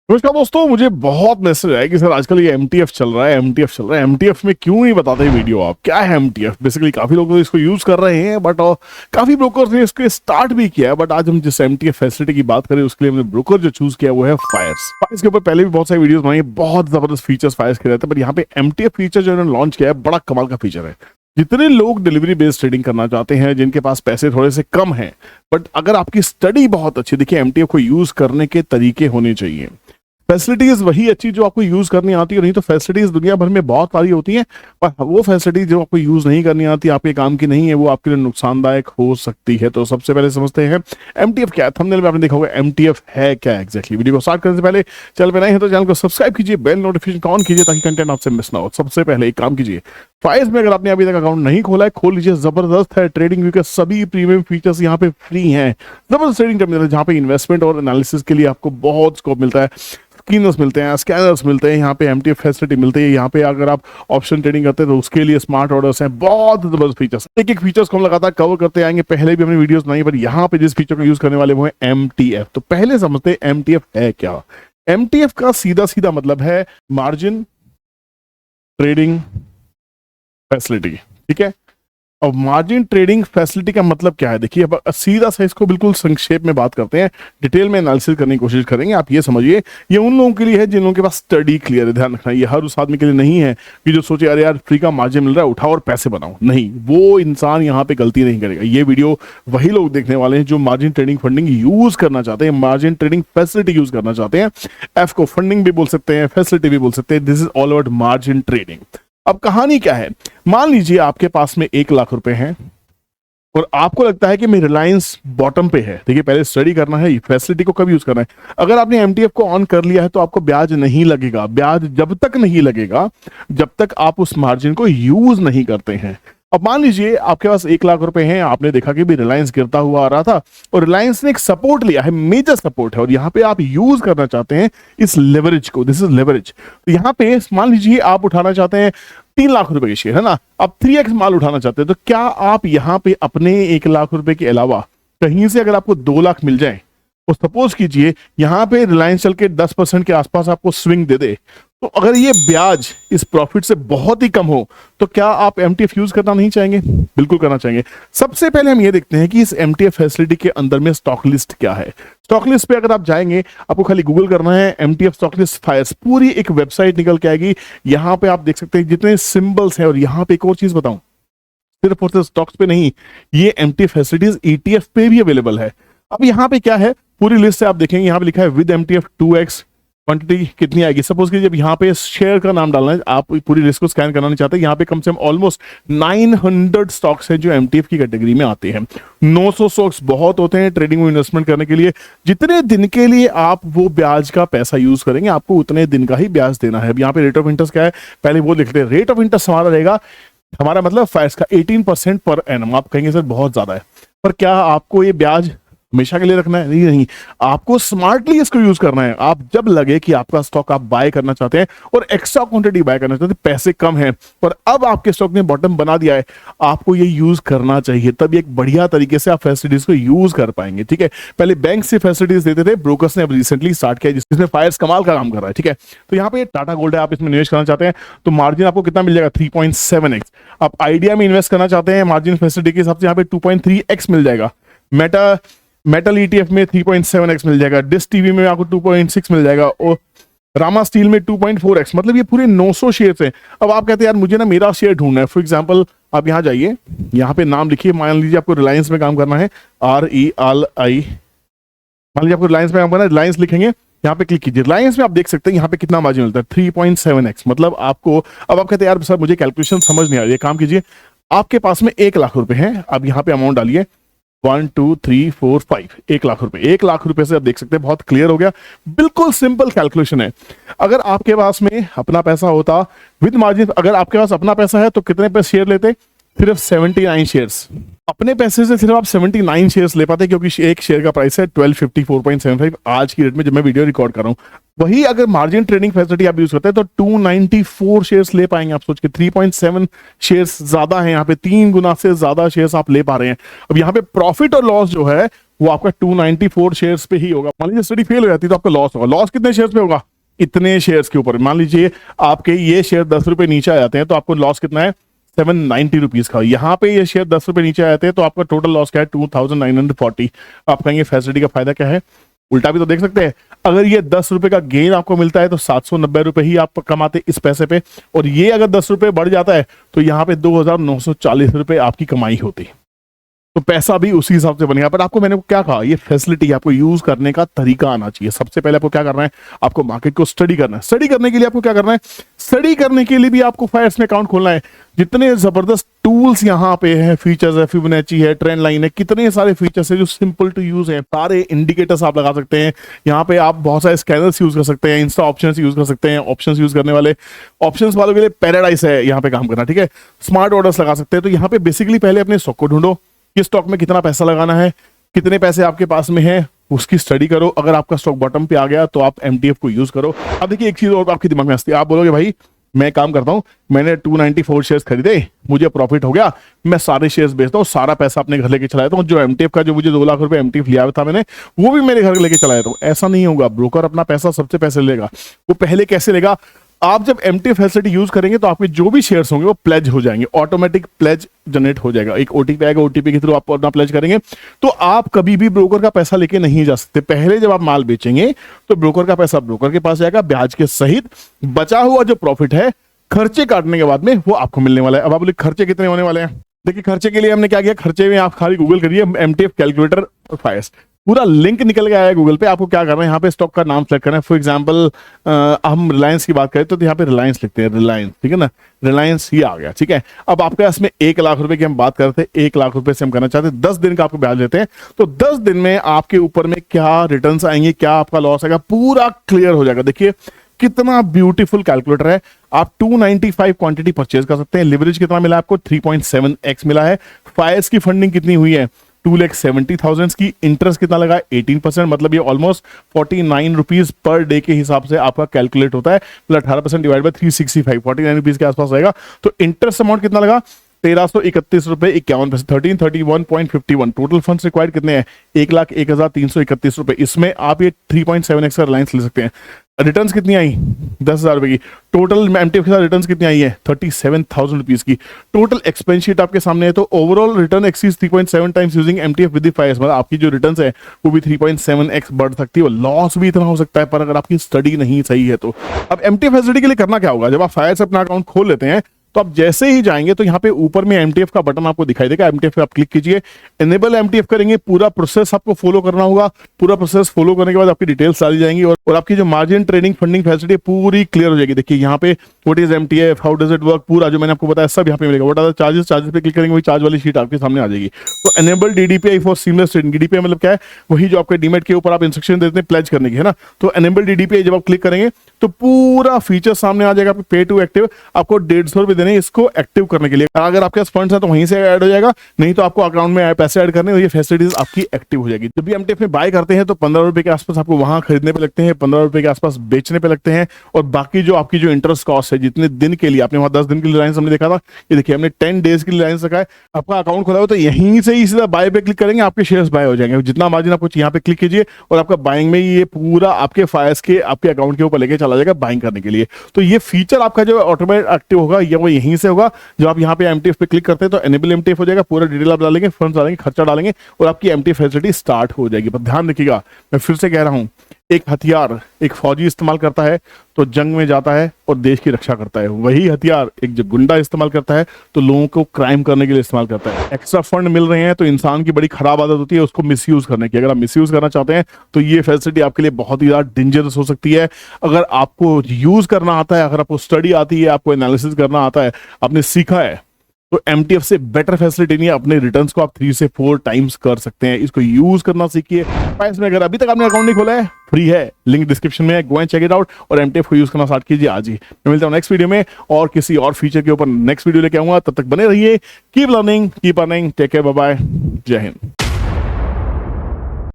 नमस्कार दोस्तों, मुझे बहुत मैसेज आया कि सर आजकल ये एमटीएफ चल रहा है, एमटीएफ चल रहा है। एमटीएफ में क्यों नहीं बताते वीडियो आप? क्या है एमटीएफ? बेसिकली काफी लोग तो इसको यूज कर रहे हैं, बट काफी ब्रोकर्स ने इसको स्टार्ट भी किया है। बट आज हम जिस एमटीएफ फैसिलिटी की बात करें उसके लिए हमने ब्रोकर जो चूज किया वो है फायर्स। फायर्स के ऊपर पहले भी बहुत सारी वीडियोस बनाई, बहुत जबरदस्त फीचर्स फायर्स के रहते हैं, बट यहाँ पे एमटीएफ फीचर जो इन्होंने लॉन्च किया है बड़ा कमाल का फीचर है। जितने लोग डिलीवरी बेस्ड ट्रेडिंग करना चाहते हैं, जिनके पास पैसे थोड़े से कम हैं, बट अगर आपकी स्टडी बहुत अच्छी, देखिए एमटीएफ को यूज करने के तरीके होने चाहिए। फैसिलिटीज वही अच्छी जो आपको यूज करनी आती है, नहीं तो फैसिलिटीज दुनिया भर में बहुत सारी होती हैं, पर वो फैसिलिटीज जो आपको यूज नहीं करनी आती, आपके काम की नहीं है, वो आपके लिए नुकसानदायक हो सकती है। तो सबसे पहले समझते हैं एमटीएफ क्या है। थंबनेल में आपने देखा होगा एमटीएफ है क्या एग्जैक्टली। वीडियो को स्टार्ट करने से पहले चैनल पे नए हैं तो चैनल को सब्सक्राइब कीजिए, बेल नोटिफिकेशन ऑन कीजिए ताकि कंटेंट आपसे मिस ना हो। सबसे पहले एक काम कीजिए, फाइल्स में अगर आपने अभी तक अकाउंट नहीं खोला है, खोल लीजिए। जबरदस्त है, ट्रेडिंग व्यू के सभी प्रीमियम फीचर्स यहाँ पे फ्री हैं। जबरदस्त ट्रेडिंग टर्मिनल जहाँ पे इन्वेस्टमेंट और एनालिसिस के लिए आपको बहुत स्कोप मिलता है। स्क्रीनर्स मिलते हैं, स्कैनर्स मिलते हैं, यहाँ पे एमटीएफ फैसिलिटी मिलती है। यहाँ पे अगर आप ऑप्शन ट्रेडिंग करते हैं तो उसके लिए स्मार्ट ऑर्डर्स हैं। बहुत जबरदस्त फीचर्स, एक एक फीचर्स को हम लगातार कवर करते आएंगे। पहले भी हमने वीडियोस नहीं, पर यहाँ पे जिस फीचर को यूज करने वाले वो है एमटीएफ। तो पहले समझते हैं एमटीएफ है क्या। एमटीएफ का सीधा सीधा मतलब है मार्जिन ट्रेडिंग फैसिलिटी, ठीक है। अब मार्जिन ट्रेडिंग फैसिलिटी का मतलब क्या है, देखिए अब सीधा सा इसको बिल्कुल संक्षेप में बात करते हैं, डिटेल में एनालिसिस करने की कोशिश करेंगे। आप ये समझिए, ये उन लोगों के लिए है जिन लोगों के पास स्टडी क्लियर है। ध्यान रखना, ये हर उस आदमी के लिए नहीं है कि जो सोचे अरे यार फ्री का मार्जिन मिल रहा है उठाओ और पैसे बनाओ। नहीं, वो इंसान यहाँ पे गलती नहीं करेगा। ये वीडियो वही लोग देखने वाले हैं जो मार्जिन ट्रेडिंग फंडिंग यूज करना चाहते हैं, मार्जिन ट्रेडिंग फैसिलिटी यूज करना चाहते हैं। एफ को फंडिंग भी बोल सकते हैं, फैसिलिटी भी बोल सकते हैं। This is all about margin trading. अब कहानी क्या है, मान लीजिए आपके पास में 1 लाख रुपए हैं और आपको लगता है कि मेरी रिलायंस बॉटम पे है। देखिए पहले स्टडी करना है फैसिलिटी को कब यूज करना है। अगर आपने एमटीएफ को ऑन कर लिया है तो आपको ब्याज नहीं लगेगा। ब्याज जब तक नहीं लगेगा जब तक आप उस मार्जिन को यूज नहीं करते हैं। अब मान लीजिए आपके पास 1 लाख रुपए हैं, आपने देखा कि भी रिलायंस गिरता हुआ आ रहा था और रिलायंस ने एक सपोर्ट लिया है, मेजर सपोर्ट है, और यहाँ पे आप यूज करना चाहते हैं इस लेवरेज को। This is leverage. तो यहाँ पे मान लीजिए आप उठाना चाहते हैं 3 लाख रुपए की शेयर, है ना। आप 3x माल उठाना चाहते हैं, तो क्या आप यहाँ पे अपने 1 लाख रुपए के अलावा कहीं से अगर आपको 2 लाख मिल जाए, तो सपोज कीजिए यहाँ पे रिलायंस चल के 10% के आसपास आपको स्विंग दे दे, तो अगर ये ब्याज इस प्रॉफिट से बहुत ही कम हो तो क्या आप एमटीएफ यूज करना नहीं चाहेंगे? बिल्कुल करना चाहेंगे। सबसे पहले हम ये देखते हैं कि इस एमटीएफ फैसिलिटी के अंदर में स्टॉक लिस्ट क्या है। स्टॉक लिस्ट पे अगर आप जाएंगे, आपको खाली गूगल करना है एमटीएफ स्टॉक लिस्ट फायर्स, पूरी एक वेबसाइट निकल के आएगी। यहाँ पे आप देख सकते हैं जितने सिंबल्स हैं। और यहाँ पे एक और चीज बताऊं, सिर्फ और सिर्फ स्टॉक्स पे नहीं, ये एमटीएफ फैसिलिटीज ईटीएफ पे भी अवेलेबल है। अब यहाँ पे क्या है, पूरी लिस्ट से आप देखेंगे, यहाँ पे लिखा है विद एमटीएफ 2x क्वांटिटी कितनी आएगी। सपोज कीजिए अब यहाँ पे शेयर का नाम डालना है, आप पूरी लिस्ट को स्कैन करना नहीं चाहते। यहाँ पे कम से कम ऑलमोस्ट 900 स्टॉक्स हैं जो एमटीएफ की कैटेगरी में आते हैं। 900 स्टॉक्स बहुत होते हैं ट्रेडिंग में इन्वेस्टमेंट करने के लिए। जितने दिन के लिए आप वो ब्याज का पैसा यूज करेंगे, आपको उतने दिन का ही ब्याज देना है। अब यहाँ पे रेट ऑफ इंटरेस्ट क्या है, पहले वो लिखते हैं। रेट ऑफ इंटरेस्ट हमारा रहेगा, हमारा मतलब फायर्स का 18% पर एनम। आप कहेंगे सर बहुत ज्यादा है, पर क्या आपको ये ब्याज हमेशा के लिए रखना है? नहीं, आपको स्मार्टली इसको यूज करना है। आप जब लगे कि आपका स्टॉक आप बाय करना चाहते हैं और एक्स्ट्रा क्वांटिटी बाय करना चाहते हैं, पैसे कम हैं और अब आपके स्टॉक ने बॉटम बना दिया है, आपको ये यूज करना चाहिए। तब एक बढ़िया तरीके से आप फैसिलिटीज को यूज कर पाएंगे, ठीक है। पहले बैंक से फैसिलिटीज देते थे, ब्रोकर्स ने अब रिसेंटली स्टार्ट किया जिसमें फायर्स कमाल का काम कर रहा है, ठीक है। तो यहाँ पे टाटा गोल्ड है, आप इसमें निवेश करना चाहते हैं तो मार्जिन आपको कितना मिल जाएगा, 3.7x। आप आइडिया में इन्वेस्ट करना चाहते हैं, मार्जिन फैसिलिटी के हिसाब से यहाँ पे 2.3x मिल जाएगा। मेटल ईटीएफ में 3.7x मिल जाएगा। डिस टीवी में आपको 2.6 मिल जाएगा और रामा स्टील में 2.4x। मतलब ये पूरे 900 शेयर हैं। अब आप कहते हैं यार मुझे ना मेरा शेयर ढूंढना है। फॉर एग्जांपल आप यहाँ जाइए, यहाँ पे नाम लिखिए। मान लीजिए आपको रिलायंस में काम करना है, RELI। मान लीजिए आपको रिलायंस में काम करना है, रिलायंस लिखेंगे, यहाँ पे क्लिक कीजिए। रिलायंस में आप देख सकते हैं यहाँ पे कितना मार्जिन मिलता है, 3.7x। मतलब आपको, अब आप कहते हैं यार सर मुझे कैलकुलेशन समझ नहीं आ रही है। काम कीजिए, आपके पास में 1 लाख रुपए हैं, अब यहाँ पे अमाउंट डालिए 1 2 3 4 5, 1 लाख रुपए। 1 लाख रुपए से आप देख सकते हैं बहुत क्लियर हो गया, बिल्कुल सिंपल कैलकुलेशन है। अगर आपके पास में अपना पैसा होता विद मार्जिन, अगर आपके पास अपना पैसा है तो कितने पे शेयर लेते? सिर्फ 79 शेयर्स। अपने पैसे से सिर्फ आप 79 शेयर्स ले पाते, क्योंकि एक शेयर का प्राइस है 1254.75 आज की डेट में जब मैं वीडियो रिकॉर्ड कर रहा हूं। वही अगर मार्जिन ट्रेडिंग फैसिलिटी आप यूज करते हैं तो 294 शेयर्स ले पाएंगे। आप सोच के 3.7 शेयर्स ज्यादा है, यहाँ पे 3 गुना से ज्यादा शेयर्स आप ले पा रहे हैं। अब यहाँ पे प्रॉफिट और लॉस जो है वो आपका 294 शेयर्स पे ही होगा। मान लीजिए स्टडी फेल हो जाती है तो आपका लॉस होगा। लॉस कितने शेयर्स पे होगा? इतने शेयर्स के ऊपर। मान लीजिए आपके ये शेयर 10 रुपए नीचे आ जाते हैं तो आपको लॉस कितना है? 790 रुपीज का। यहाँ पे ये शेयर 10 रुपए नीचे आ जाते हैं तो आपका टोटल लॉस क्या है? 2940। आप कहेंगे फैसिलिटी का फायदा क्या है? उल्टा भी तो देख सकते हैं। अगर ये 10 रुपए का गेन आपको मिलता है तो 790 रुपए ही आप कमाते इस पैसे पे, और ये अगर 10 रुपए बढ़ जाता है तो यहाँ पे 2940 रुपए आपकी कमाई होती। तो पैसा भी उसी हिसाब से बनेगा। पर आपको मैंने क्या कहा, ये फैसिलिटी आपको यूज करने का तरीका आना चाहिए। सबसे पहले आपको क्या करना है? आपको मार्केट को स्टडी करना है। स्टडी करने के लिए आपको क्या करना है? स्टडी करने के लिए भी आपको फायर्स में अकाउंट खोलना है। जितने जबरदस्त टूल्स यहाँ पे हैं, फीचर्स है, फिबोनाची है, ट्रेंड लाइन है, कितने सारे फीचर्स है जो सिंपल टू यूज है। सारे इंडिकेटर्स आप लगा सकते हैं। यहाँ पे आप बहुत सारे स्कैनर्स यूज कर सकते हैं, इंस्टा ऑप्शंस यूज कर सकते हैं। ऑप्शंस यूज करने वाले, ऑप्शंस वालों के लिए पैराडाइज है यहाँ पे काम करना, ठीक है। स्मार्ट ऑर्डर्स लगा सकते हैं। तो यहाँ पे बेसिकली पहले अपने स्टॉक को ढूंढो, किस स्टॉक में कितना पैसा लगाना है, कितने पैसे आपके पास में है, उसकी स्टडी करो। अगर आपका स्टॉक बॉटम पे आ गया तो आप एमटीएफ को यूज करो। अब देखिए एक चीज और आपके दिमाग में आती है, आप बोलोगे भाई मैं काम करता हूं, मैंने 294 शेयर्स खरीदे, मुझे प्रॉफिट हो गया, मैं सारे शेयर्स बेचता हूं, सारा पैसा अपने घर लेके चला जाता हूं। जो एमटीएफ का जो मुझे 2 लाख रुपए एमटीएफ लिया था मैंने, वो भी मेरे घर लेके चला जाता हूं। ऐसा नहीं होगा। ब्रोकर अपना पैसा सबसे पैसे लेगा। वो पहले कैसे लेगा? आप जब एमटीएफ फैसिलिटी यूज करेंगे तो आपके जो भी शेयर्स होंगे वो प्लेज हो जाएंगे, ऑटोमेटिक प्लेज जनरेट हो जाएगा। एक ओटीपी आएगा, ओटीपी के थ्रू आप अपना प्लेज करेंगे। तो आप कभी भी ब्रोकर का पैसा लेके नहीं जा सकते। पहले जब आप माल बेचेंगे तो ब्रोकर का पैसा ब्रोकर के पास जाएगा, ब्याज के सहित। बचा हुआ जो प्रॉफिट है खर्चे काटने के बाद में वो आपको मिलने वाला है। अब आप बोले खर्चे कितने होने वाले हैं? देखिए खर्चे के लिए हमने क्या किया, खर्चे में आप खाली गूगल करिए एमटीएफ कैलकुलेटर फायर्स, पूरा लिंक निकल के आया है गूगल पे। आपको क्या करना है, यहाँ पे स्टॉक का नाम सेलेक्ट करना है। फॉर एग्जांपल हम रिलायंस की बात करें तो यहाँ पे रिलायंस लिखते हैं, रिलायंस, ठीक है ना। रिलायंस ही आ गया, ठीक है। अब आपके पास में 1 लाख रुपए की हम बात करते हैं, 1 लाख रुपए से हम करना चाहते हैं, 10 दिन का आपको ब्याज देते हैं। तो 10 दिन में आपके ऊपर में क्या रिटर्न्स आएंगे, क्या आपका लॉस आएगा, पूरा क्लियर हो जाएगा। देखिए कितना ब्यूटीफुल कैलकुलेटर है। आप 295 क्वांटिटी परचेज कर सकते हैं। लिवरेज कितना मिला आपको? 3.7x मिला है। फायर्स की फंडिंग कितनी हुई है? 2,70,000 की। इंटरेस्ट कितना लगा? 18%, मतलब ये ऑलमोस्ट 49 रुपीज पर डे के हिसाब से आपका कैलकुलेट होता है। मतलब 18% डिवाइड बाय 365, 49 रुपीज के आसपास आएगा। तो इंटरेस्ट अमाउंट कितना लगा? 1331 रुपए 51 पैसे, 1331.51। टोटल फंड्स रिक्वायर्ड कितने हैं? 1,01,331 रुपए। इसमें आप ये 3.7x का रिलायंस ले सकते हैं। रिटर्न्स कितनी आई? 10,000 रुपए की। टोटल एमटीएफ के साथ रिटर्न्स कितनी आई है? 37,000 रुपीज की। टोटल एक्सपेंस शीट आपके सामने है। तो overall return exceeds 3.7 times using MTF with the fires, मतलब आपकी जो रिटर्न्स है वो भी 3.7x बढ़ सकती है। और लॉस भी इतना हो सकता है पर अगर आपकी स्टडी नहीं सही है तो। अब एमटीएफ फैसिलिटी के लिए करना क्या होगा? जब आप फायर से अपना अकाउंट खोल लेते हैं तो आप जैसे ही जाएंगे तो यहाँ पे ऊपर में एमटीएफ का बटन आपको दिखाई देगा। एमटीएफ पे आप क्लिक कीजिए, एनेबल एमटीएफ करेंगे। पूरा प्रोसेस आपको फॉलो करना होगा। पूरा प्रोसेस फॉलो करने के बाद आपकी डिटेल्स डाली जाएंगी और आपकी जो मार्जिन, ट्रेडिंग, फंडिंग फैसिलिटी पूरी क्लियर हो जाएगी। देखिए यहाँ पे what is MTF, how does it work, पूरा जो मैंने आपको बताया सब यहाँ पे मिलेगा। What are the charges, charges पे क्लिक करेंगे वही चार्ज वाली शीट आपके सामने आ जाएगी। तो enable DDPI for seamless trading. DDPI मतलब क्या है? वही जो आपके डीमेट के ऊपर आप इंस्ट्रक्शन देते हैं प्लेज करने की, है ना। तो एनेबल डीडीपीआई जब आप क्लिक करेंगे तो पूरा फीचर सामने आ जाएगा। पे टू एक्टिव आपको 150 रुपए देने इसको एक्टिव करने के लिए। अगर आपके पास फंड्स है तो वहीं से ऐड हो जाएगा, नहीं तो आपको अकाउंट में पैसे ऐड करने और ये फैसिलिटीज आपकी एक्टिव हो जाएगी। जब भी एमटीएफ में बाय करते हैं तो 15 रुपए के आसपास आपको वहां खरीदने पे लगते हैं, 15 रुपए के आसपास बेचने पे लगते हैं। और बाकी जो आपकी जो इंटरेस्ट कॉस्ट है, जितने दिन के लिए आपने वहां 10 दिन की रिलायंस हमने देखा था, ये देखिए हमने 10 डेज की रिलायंस रखा है। आपका अकाउंट खोला हो तो यहीं से ही सीधा बाय पे क्लिक करेंगे, आपके शेयर्स बाय हो जाएंगे। जितना मार्जिन आपको यहाँ पे क्लिक कीजिए और आपका बाइंग में ये पूरा आपके फायर्स के आपके अकाउंट के ऊपर लेके चला जाएगा बाइंग करने के लिए। तो ये फीचर आपका जो ऑटोमेटिक एक्टिव होगा ये वो यहीं से होगा। जब आप यहाँ पे एमटीएफ पे क्लिक करते हैं तो एनेबल एमटीएफ हो जाएगा। पूरा डिटेल आप डालेंगे, फंड्स डालेंगे, खर्चा डालेंगे और आपकी एमटीएफ फैसिलिटी स्टार्ट हो जाएगी। पर ध्यान रखिएगा, मैं फिर से कह रहा हूं, एक हथियार एक फौजी इस्तेमाल करता है तो जंग में जाता है और देश की रक्षा करता है। वही हथियार एक जो गुंडा इस्तेमाल करता है तो लोगों को क्राइम करने के लिए इस्तेमाल करता है। एक्स्ट्रा फंड मिल रहे हैं तो इंसान की बड़ी खराब आदत होती है उसको मिसयूज करने की। अगर आप मिसयूज करना चाहते हैं तो ये फैसिलिटी आपके लिए बहुत ही ज्यादा डेंजरस हो सकती है। अगर आपको यूज करना आता है, अगर आपको स्टडी आती है, आपको एनालिसिस करना आता है, आपने सीखा है, तो एमटीएफ से बेटर फैसिलिटी नहीं है। अपने रिटर्न्स को आप 3 से 4 टाइम्स कर सकते हैं। इसको यूज करना सीखिए। फायर्स में अगर अभी तक आपने अकाउंट नहीं खोला है, फ्री है, लिंक डिस्क्रिप्शन में है, go and check it out और एमटीएफ को यूज करना स्टार्ट कीजिए आज ही। मैं मिलता हूं नेक्स्ट वीडियो में और किसी और फीचर के ऊपर नेक्स्ट वीडियो लेके आऊंगा। तब तक बने रहिए। Keep learning, keep earning, take care, bye bye, जय हिंद।